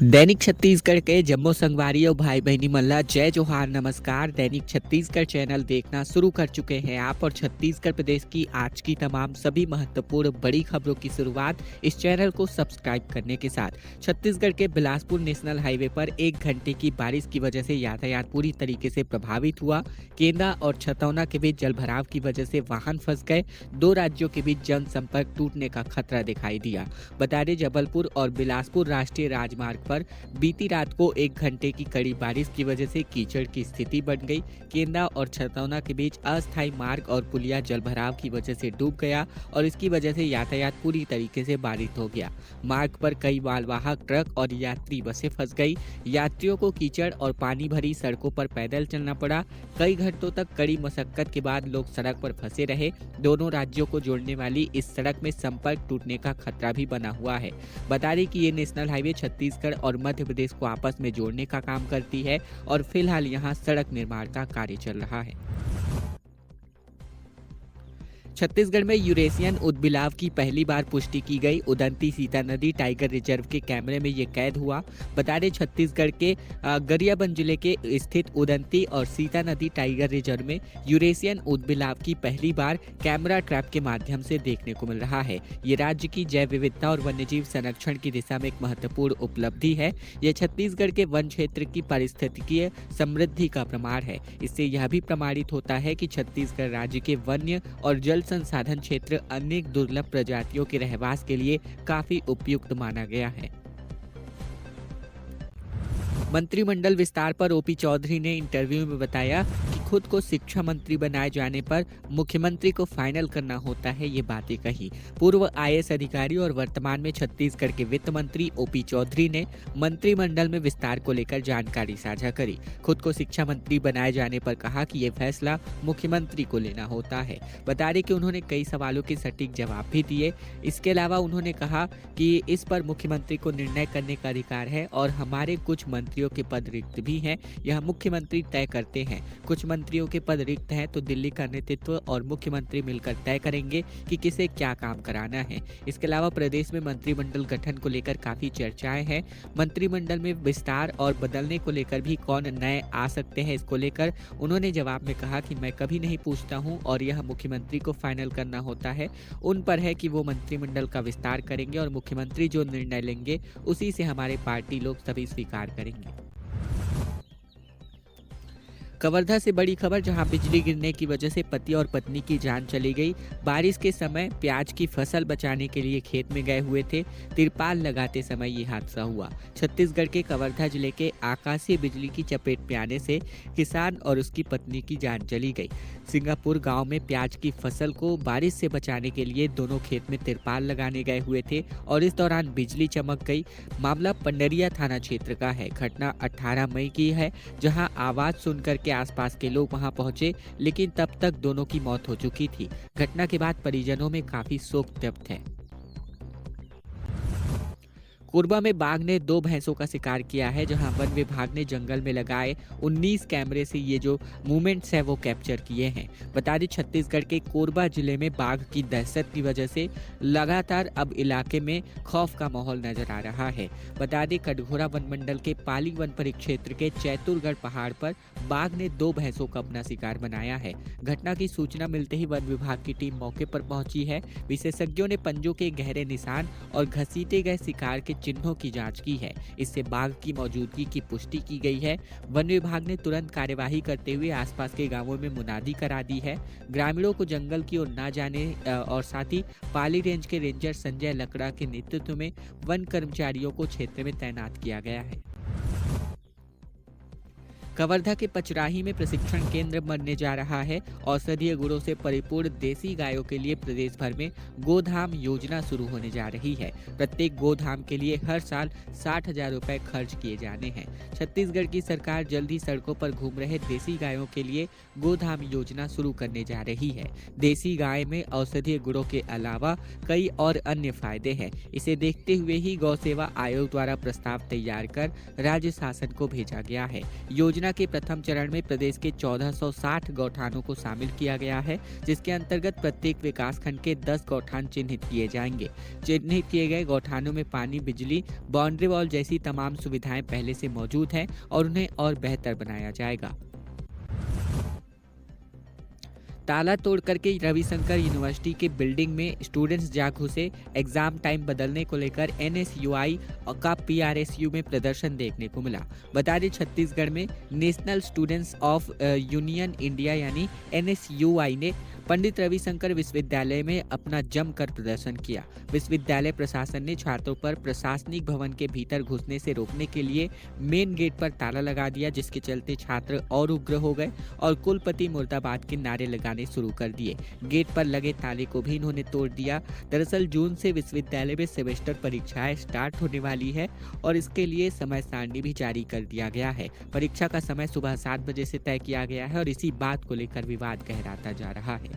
दैनिक छत्तीसगढ़ के जम्मू संगवारी और भाई बहनी मल्ला जय जोहार नमस्कार। दैनिक छत्तीसगढ़ चैनल देखना शुरू कर चुके हैं आप और छत्तीसगढ़ प्रदेश की आज की तमाम सभी महत्वपूर्ण बड़ी खबरों की शुरुआत इस चैनल को सब्सक्राइब करने के साथ। छत्तीसगढ़ के बिलासपुर नेशनल हाईवे पर 1 घंटे की बारिश की वजह से यातायात पूरी तरीके से प्रभावित हुआ। केंदा और छतौना के बीच जलभराव की वजह से वाहन फंस गए। 2 राज्यों के बीच जनसंपर्क टूटने का खतरा दिखाई दिया। बता दें, जबलपुर और बिलासपुर राष्ट्रीय राजमार्ग पर बीती रात को 1 घंटे की कड़ी बारिश की वजह से कीचड़ की स्थिति बन गई। केंदा और छतौना के बीच अस्थायी मार्ग और पुलिया जलभराव की वजह से डूब गया और इसकी वजह से यातायात पूरी तरीके से बाधित हो गया। मार्ग पर कई मालवाहक ट्रक और यात्री बसें फंस गई। यात्रियों को कीचड़ और पानी भरी सड़कों पर पैदल चलना पड़ा। कई घंटों तक कड़ी मशक्कत के बाद लोग सड़क पर फंसे रहे। दोनों राज्यों को जोड़ने वाली इस सड़क में संपर्क टूटने का खतरा भी बना हुआ है। बता दें कि ये नेशनल हाईवे छत्तीसगढ़ और मध्य प्रदेश को आपस में जोड़ने का काम करती है और फिलहाल यहां सड़क निर्माण का कार्य चल रहा है। छत्तीसगढ़ में यूरेशियन उदबिलाव की पहली बार पुष्टि की गई। उदंती सीता नदी टाइगर रिजर्व के कैमरे में ये कैद हुआ। बता दें, छत्तीसगढ़ के गरियाबंद जिले के स्थित उदंती और सीता नदी टाइगर रिजर्व में यूरेशियन उदबिलाव की पहली बार कैमरा ट्रैप के माध्यम से देखने को मिल रहा है। ये राज्य की जैव विविधता और वन्यजीव संरक्षण की दिशा में एक महत्वपूर्ण उपलब्धि है। यह छत्तीसगढ़ के वन क्षेत्र की पारिस्थितिकीय समृद्धि का प्रमाण है। इससे यह भी प्रमाणित होता है कि छत्तीसगढ़ राज्य के वन्य और जल संसाधन क्षेत्र अनेक दुर्लभ प्रजातियों के रहवास के लिए काफी उपयुक्त माना गया है। मंत्रिमंडल विस्तार पर ओपी चौधरी ने इंटरव्यू में बताया कि खुद को शिक्षा मंत्री बनाए जाने पर मुख्यमंत्री को फाइनल करना होता है, ये बातें कही। पूर्व आईएएस अधिकारी और वर्तमान में छत्तीसगढ़ के वित्त मंत्री ओपी चौधरी ने मंत्रिमंडल में विस्तार को लेकर जानकारी साझा करी। खुद को शिक्षा मंत्री बनाए जाने पर कहा कि ये फैसला मुख्यमंत्री को लेना होता है। बता दें कि उन्होंने कई सवालों के सटीक जवाब भी दिए। इसके अलावा उन्होंने कहा कि इस पर मुख्यमंत्री को निर्णय करने का अधिकार है और हमारे कुछ मंत्रियों के पद रिक्त भी हैं, यह मुख्यमंत्री तय करते हैं। कुछ मंत्रियों के पद रिक्त हैं तो दिल्ली का नेतृत्व और मुख्यमंत्री मिलकर तय करेंगे कि किसे क्या काम कराना है। इसके अलावा प्रदेश में मंत्रिमंडल गठन को लेकर काफी चर्चाएं हैं। मंत्रिमंडल में विस्तार और बदलने को लेकर भी कौन नए आ सकते हैं, इसको लेकर उन्होंने जवाब में कहा कि मैं कभी नहीं पूछता हूं और यह मुख्यमंत्री को फाइनल करना होता है। उन पर है कि वो मंत्रिमंडल का विस्तार करेंगे और मुख्यमंत्री जो निर्णय लेंगे उसी से हमारे पार्टी लोग सभी स्वीकार करेंगे। कवर्धा से बड़ी खबर, जहां बिजली गिरने की वजह से पति और पत्नी की जान चली गई। बारिश के समय प्याज की फसल बचाने के लिए खेत में गए हुए थे। तिरपाल लगाते समय ये हादसा हुआ। छत्तीसगढ़ के कवर्धा जिले के आकाशीय बिजली की चपेट में आने से किसान और उसकी पत्नी की जान चली गई। सिंगापुर गांव में प्याज की फसल को बारिश से बचाने के लिए दोनों खेत में तिरपाल लगाने गए हुए थे और इस दौरान बिजली चमक गई। मामला पंडरिया थाना क्षेत्र का है। घटना 18 मई की है, जहां आवाज सुनकर के आसपास के लोग वहां पहुंचे, लेकिन तब तक दोनों की मौत हो चुकी थी। घटना के बाद परिजनों में काफी शोक व्यक्त है। कोरबा में बाघ ने 2 भैंसों का शिकार किया है, जहां वन विभाग ने जंगल में लगाए 19 कैमरे से ये जो मूवमेंट्स है वो कैप्चर किए हैं। बता दें, छत्तीसगढ़ के कोरबा जिले में बाघ की दहशत की वजह से लगातार अब इलाके में खौफ का माहौल नजर आ रहा है। बता दें, कटघोरा वन मंडल के पाली वन परिक्षेत्र के चैतुरगढ़ पहाड़ पर बाघ ने 2 भैंसों का अपना शिकार बनाया है। घटना की सूचना मिलते ही वन विभाग की टीम मौके पर पहुंची है। विशेषज्ञों ने पंजों के गहरे निशान और घसीटे गए शिकार के चिन्हों की जांच की है। इससे बाघ की मौजूदगी की पुष्टि की गई है। वन विभाग ने तुरंत कार्यवाही करते हुए आसपास के गांवों में मुनादी करा दी है। ग्रामीणों को जंगल की ओर न जाने और साथ ही पाली रेंज के रेंजर संजय लकड़ा के नेतृत्व में वन कर्मचारियों को क्षेत्र में तैनात किया गया है। कवर्धा के पचराही में प्रशिक्षण केंद्र बनने जा रहा है। औषधीय गुणों से परिपूर्ण देसी गायों के लिए प्रदेश भर में गोधाम योजना शुरू होने जा रही है। प्रत्येक गोधाम के लिए हर साल 60,000 रुपए खर्च किए जाने हैं। छत्तीसगढ़ की सरकार जल्द ही सड़कों पर घूम रहे देसी गायों के लिए गोधाम योजना शुरू करने जा रही है। देसी गाय में औषधीय गुणों के अलावा कई और अन्य फायदे हैं। इसे देखते हुए ही गौ सेवा आयोग द्वारा प्रस्ताव तैयार कर राज्य शासन को भेजा गया है। योजना योजना के प्रथम चरण में प्रदेश के 1460 गौठानों को शामिल किया गया है, जिसके अंतर्गत प्रत्येक विकासखंड के 10 गौठान चिन्हित किए जाएंगे। चिन्हित किए गए गौठानों में पानी, बिजली, बाउंड्री वॉल जैसी तमाम सुविधाएं पहले से मौजूद हैं और उन्हें और बेहतर बनाया जाएगा। ताला तोड़ करके रविशंकर यूनिवर्सिटी के बिल्डिंग में स्टूडेंट्स जा घुसे। एग्जाम टाइम बदलने को लेकर एनएसयूआई का पीआरएसयू में प्रदर्शन देखने को मिला। बता दें, छत्तीसगढ़ में national students of union India यानी एनएसयूआई ने पंडित रविशंकर विश्वविद्यालय में अपना जमकर प्रदर्शन किया। विश्वविद्यालय प्रशासन ने छात्रों पर प्रशासनिक भवन के भीतर घुसने से रोकने के लिए मेन गेट पर ताला लगा दिया, जिसके चलते छात्र और उग्र हो गए और कुलपति मुर्दाबाद के नारे लगाने शुरू कर दिए। गेट पर लगे ताले को भी इन्होंने तोड़ दिया। दरअसल जून से विश्वविद्यालय में सेमेस्टर परीक्षाएं स्टार्ट होने वाली है और इसके लिए समय सारणी भी जारी कर दिया गया है। परीक्षा का समय सुबह 7 बजे से तय किया गया है और इसी बात को लेकर विवाद गहराता जा रहा है।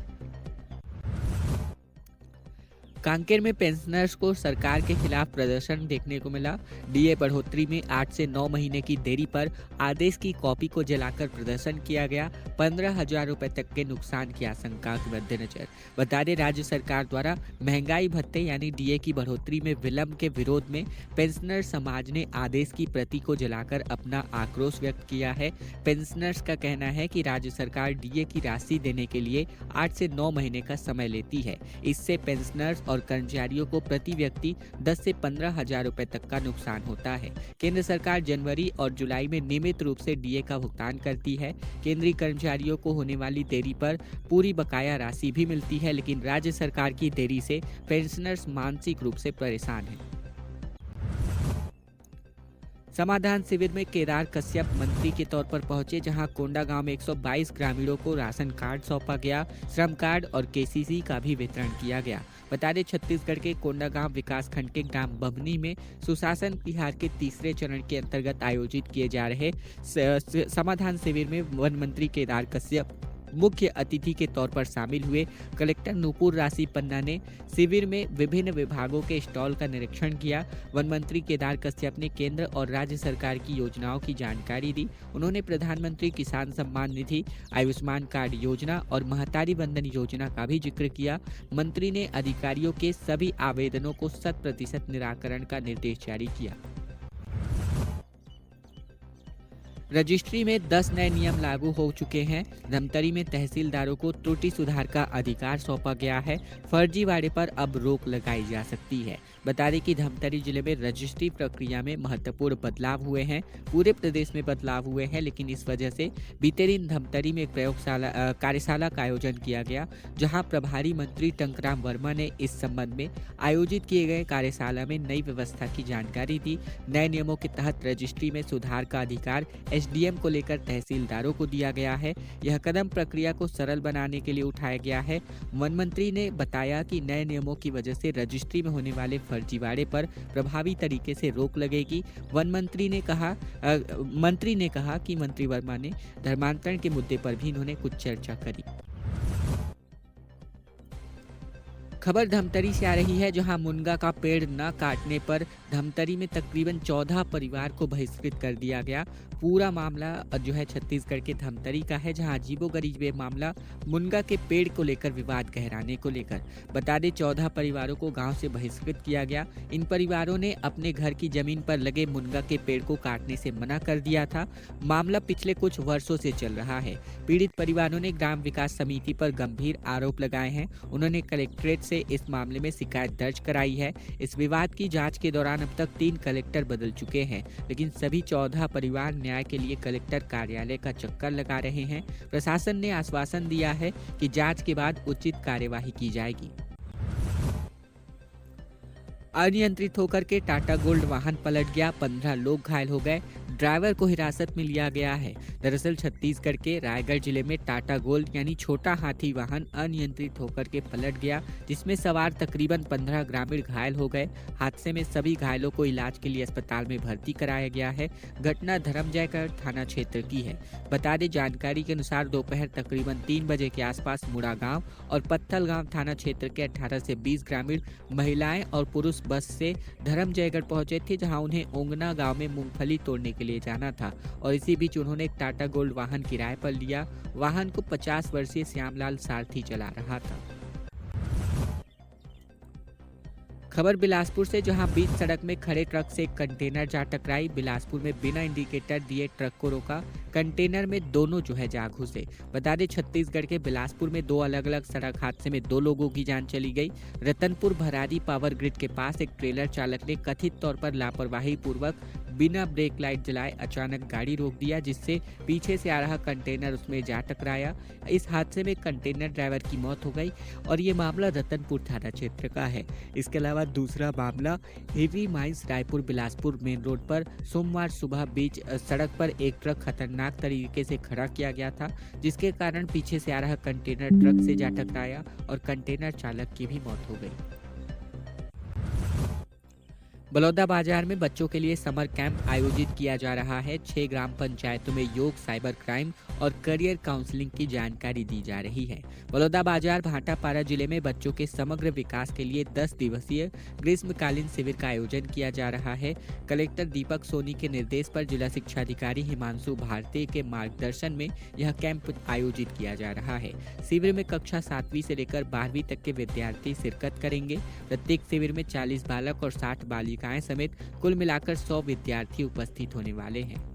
कांकेर में पेंशनर्स को सरकार के खिलाफ प्रदर्शन देखने को मिला। डीए बढ़ोतरी में 8 से 9 महीने की देरी पर आदेश की कॉपी को जलाकर प्रदर्शन किया गया। 15,000 रुपए तक के नुकसान की आशंका के मद्देनजर बता दें, राज्य सरकार द्वारा महंगाई भत्ते यानी डीए की बढ़ोतरी में विलंब के विरोध में पेंशनर समाज ने आदेश की प्रति को जलाकर अपना आक्रोश व्यक्त किया है। पेंशनर्स का कहना है कि राज्य सरकार डीए की राशि देने के लिए 8 से 9 महीने का समय लेती है। इससे पेंशनर्स और कर्मचारियों को प्रति व्यक्ति 10 से 15,000 रुपए तक का नुकसान होता है। केंद्र सरकार जनवरी और जुलाई में नियमित रूप से डीए का भुगतान करती है। केंद्रीय कर्मचारियों को होने वाली देरी पर पूरी बकाया राशि भी मिलती है, लेकिन राज्य सरकार की देरी से पेंशनर्स मानसिक रूप से परेशान हैं। समाधान शिविर में केदार कश्यप मंत्री के तौर पर पहुंचे, जहां कोंडागांव में 122 ग्रामीणों को राशन कार्ड सौंपा गया। श्रम कार्ड और केसीसी का भी वितरण किया गया। बता दें, छत्तीसगढ़ के कोंडागांव विकास खंड के ग्राम बभनी में सुशासन तिहार के तीसरे चरण के अंतर्गत आयोजित किए जा रहे समाधान शिविर में वन मंत्री केदार कश्यप मुख्य अतिथि के तौर पर शामिल हुए। कलेक्टर नूपुर राशि पन्ना ने शिविर में विभिन्न विभागों के स्टॉल का निरीक्षण किया। वन मंत्री केदार कश्यप ने केंद्र और राज्य सरकार की योजनाओं की जानकारी दी। उन्होंने प्रधानमंत्री किसान सम्मान निधि, आयुष्मान कार्ड योजना और महतारी वंदन योजना का भी जिक्र किया। मंत्री ने अधिकारियों के सभी आवेदनों को 100% निराकरण का निर्देश जारी किया। रजिस्ट्री में 10 नए नियम लागू हो चुके हैं। धमतरी में तहसीलदारों को त्रुटि सुधार का अधिकार सौंपा गया है। फर्जीवाड़े पर अब रोक लगाई जा सकती है। बता दें कि धमतरी जिले में रजिस्ट्री प्रक्रिया में महत्वपूर्ण बदलाव हुए हैं। पूरे प्रदेश में बदलाव हुए हैं, लेकिन इस वजह से बीते दिन धमतरी में एक कार्यशाला का आयोजन किया गया, जहां प्रभारी मंत्री टंकराम वर्मा ने इस संबंध में आयोजित किए गए कार्यशाला में नई व्यवस्था की जानकारी दी। नए नियमों के तहत रजिस्ट्री में सुधार का अधिकार एसडीएम को लेकर तहसीलदारों को दिया गया है। यह कदम प्रक्रिया को सरल बनाने के लिए उठाया गया है। वन मंत्री ने बताया कि नए नियमों की वजह से रजिस्ट्री में होने वाले फर्जीवाड़े पर प्रभावी तरीके से रोक लगेगी। वन मंत्री ने कहा कि मंत्री वर्मा ने धर्मांतरण के मुद्दे पर भी इन्होंने कुछ चर्चा करी। खबर धमतरी से आ रही है, जहां मुनगा का पेड़ न काटने पर धमतरी में तकरीबन 14 परिवार को बहिष्कृत कर दिया गया। पूरा मामला जो है छत्तीसगढ़ के धमतरी का है, जहां अजीबोगरीब ये मामला मुनगा के पेड़ को लेकर विवाद गहराने को लेकर। बता दें, 14 परिवारों को गांव से बहिष्कृत किया गया। इन परिवारों ने अपने घर की जमीन पर लगे मुनगा के पेड़ को काटने से मना कर दिया था। मामला पिछले कुछ वर्षों से चल रहा है। पीड़ित परिवारों ने ग्राम विकास समिति पर गंभीर आरोप लगाए हैं। उन्होंने कलेक्ट्रेट से इस मामले में शिकायत दर्ज कराई है। इस विवाद की जांच के दौरान अब तक 3 कलेक्टर बदल चुके हैं, लेकिन सभी 14 परिवार न्याय के लिए कलेक्टर कार्यालय का चक्कर लगा रहे हैं। प्रशासन ने आश्वासन दिया है कि जांच के बाद उचित कार्यवाही की जाएगी। अनियंत्रित होकर के टाटा गोल्ड वाहन पलट गया, 15 लोग घायल हो गए। ड्राइवर को हिरासत में लिया गया है। दरअसल छत्तीसगढ़ के रायगढ़ जिले में टाटा गोल्ड यानी छोटा हाथी वाहन अनियंत्रित होकर के पलट गया, जिसमें सवार तकरीबन 15 ग्रामीण घायल हो गए। हादसे में सभी घायलों को इलाज के लिए अस्पताल में भर्ती कराया गया है। घटना धरमजयगढ़ थाना क्षेत्र की है। बता दें, जानकारी के अनुसार दोपहर तकरीबन 3 बजे के आसपास मुड़ा गांव और पत्थल गांव थाना क्षेत्र के 18 से 20 ग्रामीण महिलाएं और पुरुष बस से धरमजयगढ़ पहुंचे थे, जहां उन्हें ओंगना गांव में मूंगफली तोड़ने के लिए जाना था और इसी बीच उन्होंने एक टाटा गोल्ड वाहन किराए पर लिया। वाहन को 50 वर्षीय श्यामलाल सारथी चला रहा था। खबर बिलासपुर से, जहां बीच सड़क में खड़े ट्रक से एक कंटेनर जा टकराई। बिलासपुर में बिना इंडिकेटर दिए ट्रक को रोका, कंटेनर में दोनों जा घुसे। बता दें, छत्तीसगढ़ के बिलासपुर में दो अलग अलग सड़क हादसे में 2 लोगों की जान चली गई। रतनपुर भरारी पावर ग्रिड के पास एक ट्रेलर चालक ने कथित तौर पर लापरवाही पूर्वक बिना ब्रेक लाइट जलाए अचानक गाड़ी रोक दिया, जिससे पीछे से आ रहा कंटेनर उसमें जा टकराया। इस हादसे में कंटेनर ड्राइवर की मौत हो गई और ये मामला रतनपुर थाना क्षेत्र का है। इसके अलावा दूसरा मामला heavy mines Raipur Bilaspur main road पर सोमवार सुबह बीच सड़क पर एक ट्रक खतरनाक तरीके से खड़ा किया गया था, जिसके कारण पीछे से आ रहा कंटेनर ट्रक से जा टकराया और कंटेनर चालक की भी मौत हो गई। बलौदाबाजार में बच्चों के लिए समर कैंप आयोजित किया जा रहा है। 6 ग्राम पंचायतों में योग, साइबर क्राइम और करियर काउंसलिंग की जानकारी दी जा रही है। बलौदाबाजार भाटापारा जिले में बच्चों के समग्र विकास के लिए 10 दिवसीय ग्रीष्मकालीन शिविर का आयोजन किया जा रहा है। कलेक्टर दीपक सोनी के निर्देश पर जिला शिक्षा अधिकारी हिमांशु भारती के मार्गदर्शन में यह कैंप आयोजित किया जा रहा है। शिविर में कक्षा 7वीं से लेकर 12वीं तक के विद्यार्थी शिरकत करेंगे। प्रत्येक शिविर में 40 बालक और 60 बालिकाएं समेत कुल मिलाकर 100 विद्यार्थी उपस्थित होने वाले हैं।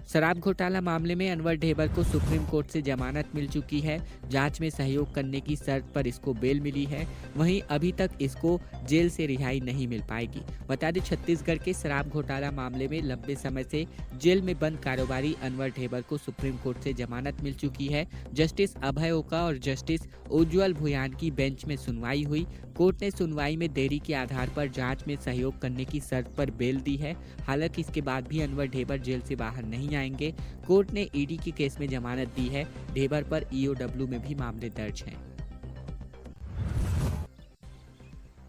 शराब घोटाला मामले में अनवर ढेबर को सुप्रीम कोर्ट से जमानत मिल चुकी है। जांच में सहयोग करने की शर्त पर इसको बेल मिली है। वहीं अभी तक इसको जेल से रिहाई नहीं मिल पाएगी। बता दें, छत्तीसगढ़ के शराब घोटाला मामले में लंबे समय से जेल में बंद कारोबारी अनवर ढेबर को सुप्रीम कोर्ट से जमानत मिल चुकी है। जस्टिस अभय ओका और जस्टिस उज्ज्वल भुयान की बेंच में सुनवाई हुई। कोर्ट ने सुनवाई में देरी के आधार पर जांच में सहयोग करने की शर्त पर बेल दी है। हालांकि इसके बाद भी अनवर ढेबर जेल से बाहर नहीं आएंगे। कोर्ट ने ईडी के केस में जमानत दी है। ढेबर पर ईओडब्ल्यू में भी मामले दर्ज हैं।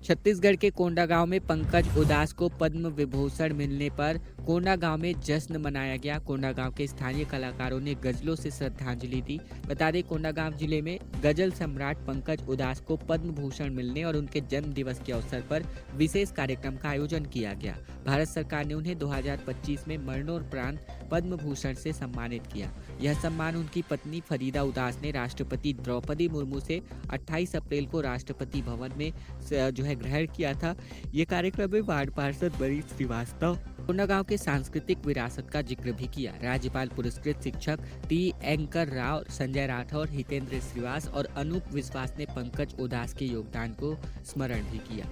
छत्तीसगढ़ के कोंडागांव में पंकज उदास को पद्म विभूषण मिलने पर कोंडागांव में जश्न मनाया गया। कोंडागांव के स्थानीय कलाकारों ने गजलों से श्रद्धांजलि दी। बता दें, कोंडागांव जिले में गजल सम्राट पंकज उदास को पद्म भूषण मिलने और उनके जन्म दिवस के अवसर पर विशेष कार्यक्रम का आयोजन किया गया। भारत सरकार ने उन्हें 2025 में मरणोपरांत पद्म भूषण से सम्मानित किया। यह सम्मान उनकी पत्नी फरीदा उदास ने राष्ट्रपति द्रौपदी मुर्मू से 28 अप्रैल को राष्ट्रपति भवन में ग्रहण किया था। ये कार्यक्रम में वार्ड पार्षद मनीष श्रीवास्तव कोंडागांव के सांस्कृतिक विरासत का जिक्र भी किया। राज्यपाल पुरस्कृत शिक्षक टी एंकर राव, संजय राठौर, हितेंद्र श्रीवास और अनूप विश्वास ने पंकज उदास के योगदान को स्मरण भी किया।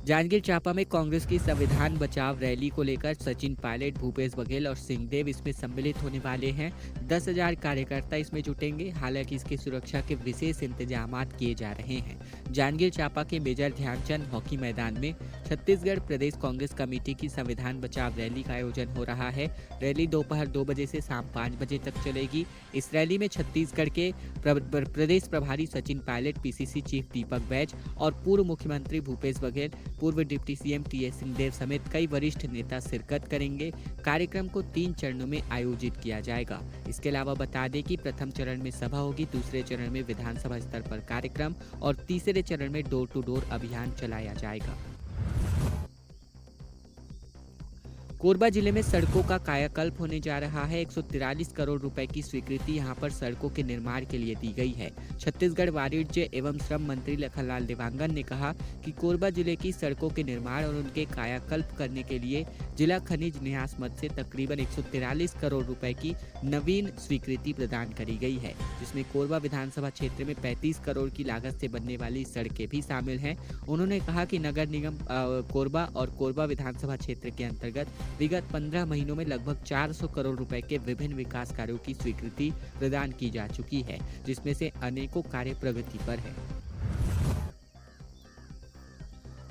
जांजगीर चांपा में कांग्रेस की संविधान बचाव रैली को लेकर सचिन पायलट, भूपेश बघेल और सिंहदेव इसमें सम्मिलित होने वाले हैं। 10,000 कार्यकर्ता इसमें जुटेंगे। हालांकि इसकी सुरक्षा के विशेष इंतजाम किए जा रहे हैं। जांजगीर चांपा के मेजर ध्यानचंद हॉकी मैदान में छत्तीसगढ़ प्रदेश कांग्रेस कमेटी की संविधान बचाव रैली का आयोजन हो रहा है। रैली दोपहर 2 बजे से शाम 5 बजे तक चलेगी। इस रैली में छत्तीसगढ़ के प्रदेश प्रभारी सचिन पायलट, पीसीसी चीफ दीपक बैज और पूर्व मुख्यमंत्री भूपेश बघेल, पूर्व डिप्टी सीएम टीएस सिंहदेव समेत कई वरिष्ठ नेता शिरकत करेंगे। कार्यक्रम को 3 चरणों में आयोजित किया जाएगा। इसके अलावा बता दें कि प्रथम चरण में सभा होगी, दूसरे चरण में विधानसभा स्तर पर कार्यक्रम और तीसरे चरण में डोर टू डोर अभियान चलाया जाएगा। कोरबा जिले में सड़कों का कायाकल्प होने जा रहा है। 143 करोड़ रुपए की स्वीकृति यहां पर सड़कों के निर्माण के लिए दी गई है। छत्तीसगढ़ वाणिज्य एवं श्रम मंत्री लखनलाल देवांगन ने कहा कि कोरबा जिले की सड़कों के निर्माण और उनके कायाकल्प करने के लिए जिला खनिज न्यास मद से तकरीबन 143 करोड़ रुपए की नवीन स्वीकृति प्रदान करी गई है, जिसमें कोरबा विधानसभा क्षेत्र में 35 करोड़ की लागत से बनने वाली सड़कें भी शामिल हैं। उन्होंने कहा कि नगर निगम कोरबा और कोरबा विधानसभा क्षेत्र के अंतर्गत विगत 15 महीनों में लगभग 400 करोड़ रुपए के विभिन्न विकास कार्यों की स्वीकृति प्रदान की जा चुकी है, जिसमें से अनेकों कार्य प्रगति पर है।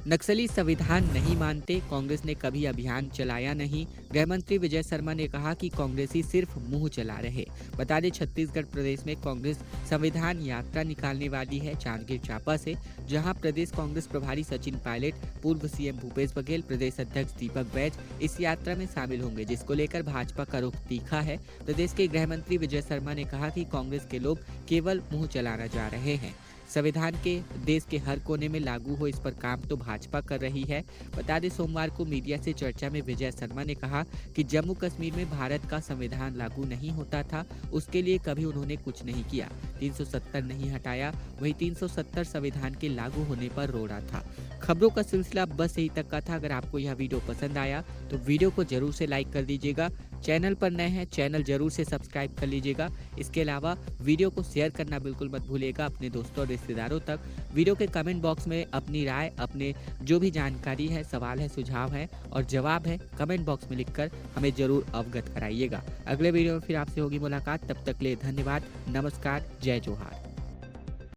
नक्सली संविधान नहीं मानते, कांग्रेस ने कभी अभियान चलाया नहीं। गृह मंत्री विजय शर्मा ने कहा कि कांग्रेसी सिर्फ मुंह चला रहे। बता दें, छत्तीसगढ़ प्रदेश में कांग्रेस संविधान यात्रा निकालने वाली है जांजगीर चांपा से, जहां प्रदेश कांग्रेस प्रभारी सचिन पायलट, पूर्व सीएम भूपेश बघेल, प्रदेश अध्यक्ष दीपक बैज इस यात्रा में शामिल होंगे, जिसको लेकर भाजपा का रुख तीखा है। प्रदेश के गृह मंत्री विजय शर्मा ने कहा कि कांग्रेस के लोग केवल मुंह चलाना जा रहे हैं। संविधान के देश के हर कोने में लागू हो, इस पर काम तो भाजपा कर रही है। बता दें, सोमवार को मीडिया से चर्चा में विजय शर्मा ने कहा कि जम्मू कश्मीर में भारत का संविधान लागू नहीं होता था, उसके लिए कभी उन्होंने कुछ नहीं किया। 370 नहीं हटाया, वही 370 संविधान के लागू होने पर रो रहा था। खबरों का सिलसिला बस यही तक का था। अगर आपको यह वीडियो पसंद आया तो वीडियो को जरूर से लाइक कर दीजिएगा। चैनल पर नए हैं, चैनल जरूर से सब्सक्राइब कर लीजिएगा। इसके अलावा वीडियो को शेयर करना बिल्कुल मत भूलिएगा अपने दोस्तों और रिश्तेदारों तक। वीडियो के कमेंट बॉक्स में अपनी राय, अपने जो भी जानकारी है, सवाल है, सुझाव है और जवाब है, कमेंट बॉक्स में लिखकर हमें जरूर अवगत कराइएगा। अगले वीडियो में फिर आपसे होगी मुलाकात। तब तक के लिए धन्यवाद, नमस्कार, जय जोहार।